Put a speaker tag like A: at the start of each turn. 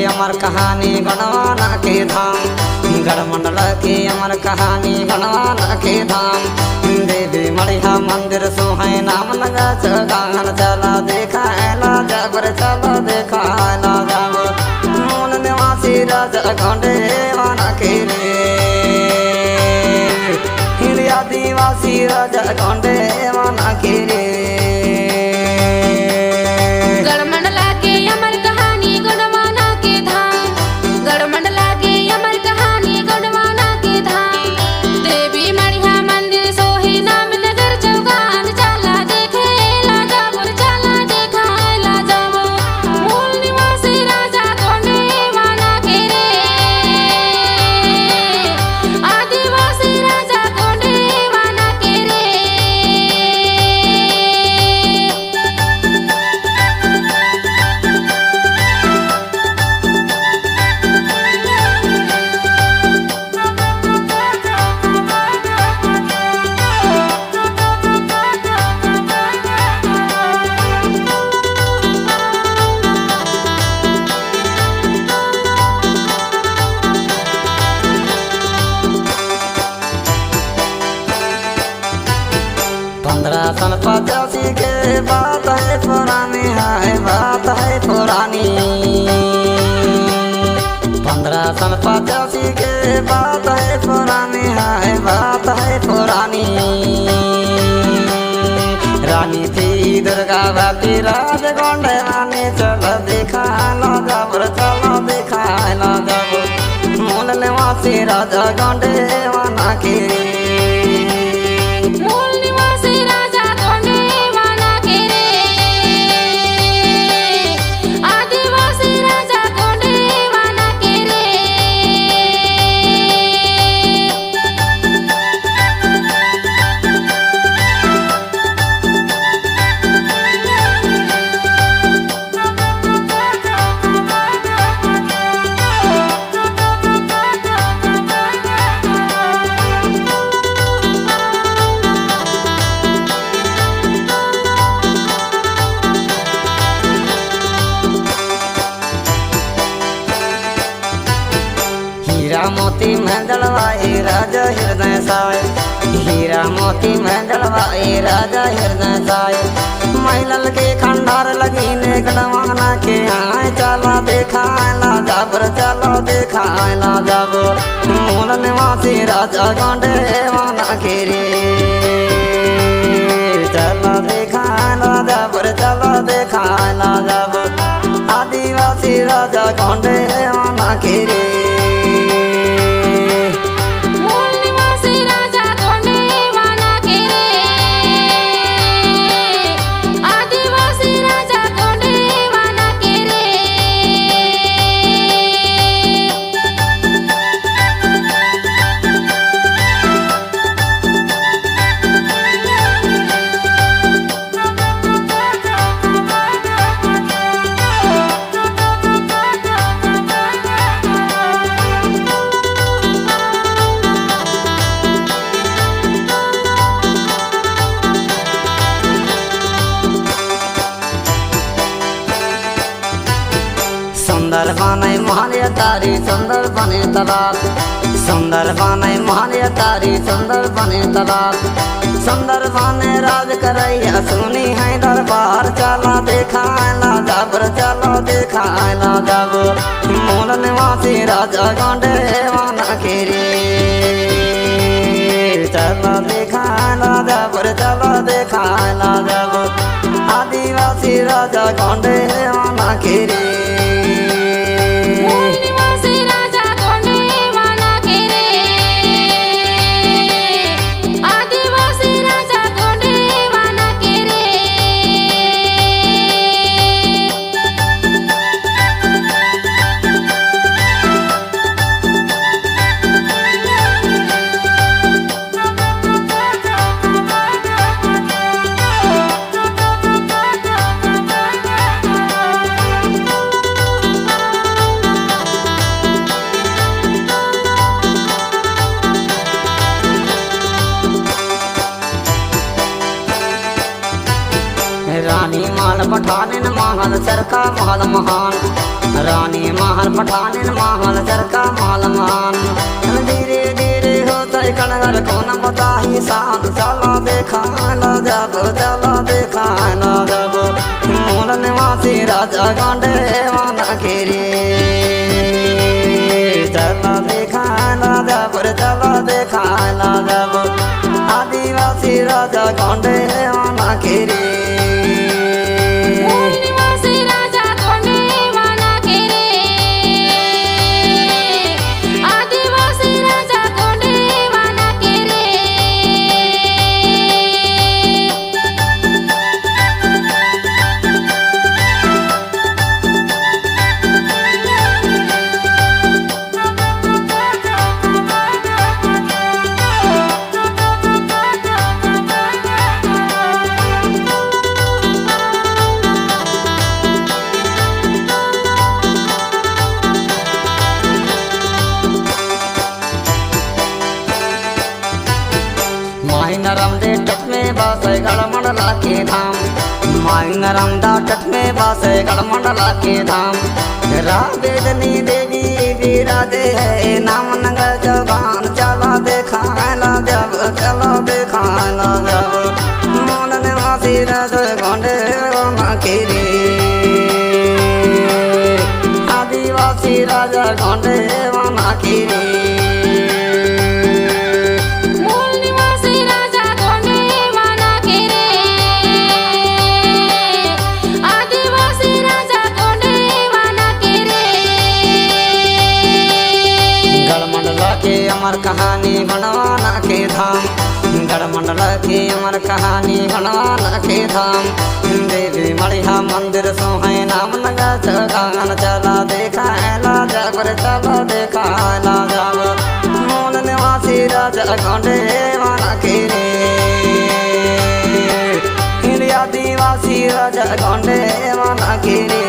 A: अमर कहानी गणवाना के धाम, गढ़मंडल की अमर कहानी गणवाना के धाम। देवी मड़िया मंदिर सोहे नाम लगा गान चला देखा ला जबर चला देखा ला जब मूल निवासी राजा गौंडे वाना के रे आदिवासी राजा गौंडे वाना के रे।
B: गढ़मंडला के अमर कहानी गढ़वाना के धाम, गढ़मंडला के अमर कहानी गढ़वाना के धाम। देवी मड़िया मंदिर सोहे नाम नगर चौगान चला देखे ला जाबुर चला देखा ला जाबो मूल निवासी राजा गौंडे वाना के रे आदिवासी राजा गौंडे वाना के रे।
A: पंद्रह सन 85 के बात है पुरानी है बात है पुरानी। 15 सन 85 के बात है पुरानी है बात है पुरानी। रानी थी दुर्गावती राज गौंडे रानी चलो देखा ला जबर चलो देखा ला जब मूल निवासी राजा गौंडे वाना के
B: मूल निवासी राजा गौंडे वाना के रे आदिवासी राजा गौंडे वाना के रे।
A: हीरा मोती में जलवाए राजा हृदय साय, हीरा मोती में जलवाए राजा हृदय साय। महिलल के खंडार लगी ने गढ़वाना के आए चला देखा ला जबर चलो देखा ला जब मूल निवासी राजा गौंडे वाना के रे चला देखा ला जबर चलो देखा ला जब आदिवासी राजा गौंडे वाना के रे।
B: मूल निवासी राजा गौंडे वाना के रे आदिवासी राजा गौंडे वाना के रे।
A: सुंदर बने महालिया तारी सुंदर बने तालाब, सुंदर बने महालिया तारी सुंदर बने तालाब। सुंदर बने राज करैया सुनी है दरबार चला देखा ला जबर चलो देखा ला जब मूल निवासी राजा गौंडे वाना के रे चला देखा ला जबर चलो देखा ला जब आदिवासी राजा गौंडे वाना के रे।
B: मूल निवासी राजा गौंडे वाना के रे आदिवासी राजा गौंडे वाना के रे।
A: महल पठानिन महल चरका महल महान रानी महल पठानिन महल चरका महल महान धीरे धीरे होता कनगर कौन बताही शान चलो देखा ला जब चलो देखा ला जब मूल निवासी राजा गांडे वाना केरे चलो देखा ला जब चलो देखा ला जब आदिवासी राजा गांडे वाना केरे
B: मूल निवासी राजा गोंडे वाना केरे आदिवासी राजा गोंडे वाना केरे
A: माई नरम दे तट में बासे गड़मंडला के धाम माई नरम दा तट में बासे गड़मंडला के धाम राबेदनी देवी वीरा दे है नाम नंग जबान चला देखा ला जब चलो देखा ला जब मूल निवासी राजा गांडे वाना केरे आदिवासी राजा गांडे वाना केरे
B: मूल निवासी राजा गोंडे वाना केरे आदिवासी राजा गोंडे वाना केरे
A: गढ़मंडला के अमर कहानी बनवाना के धाम गढ़मंडला की अमर कहानी बनवाना के धाम देवी मड़िया मंदिर सोहे नाम लगा जगान चला देखा ला जब चलो देखा ला जब मूल निवासी राजा गांडे वाना केरे आदिवासी राजा गांडे वाना केरे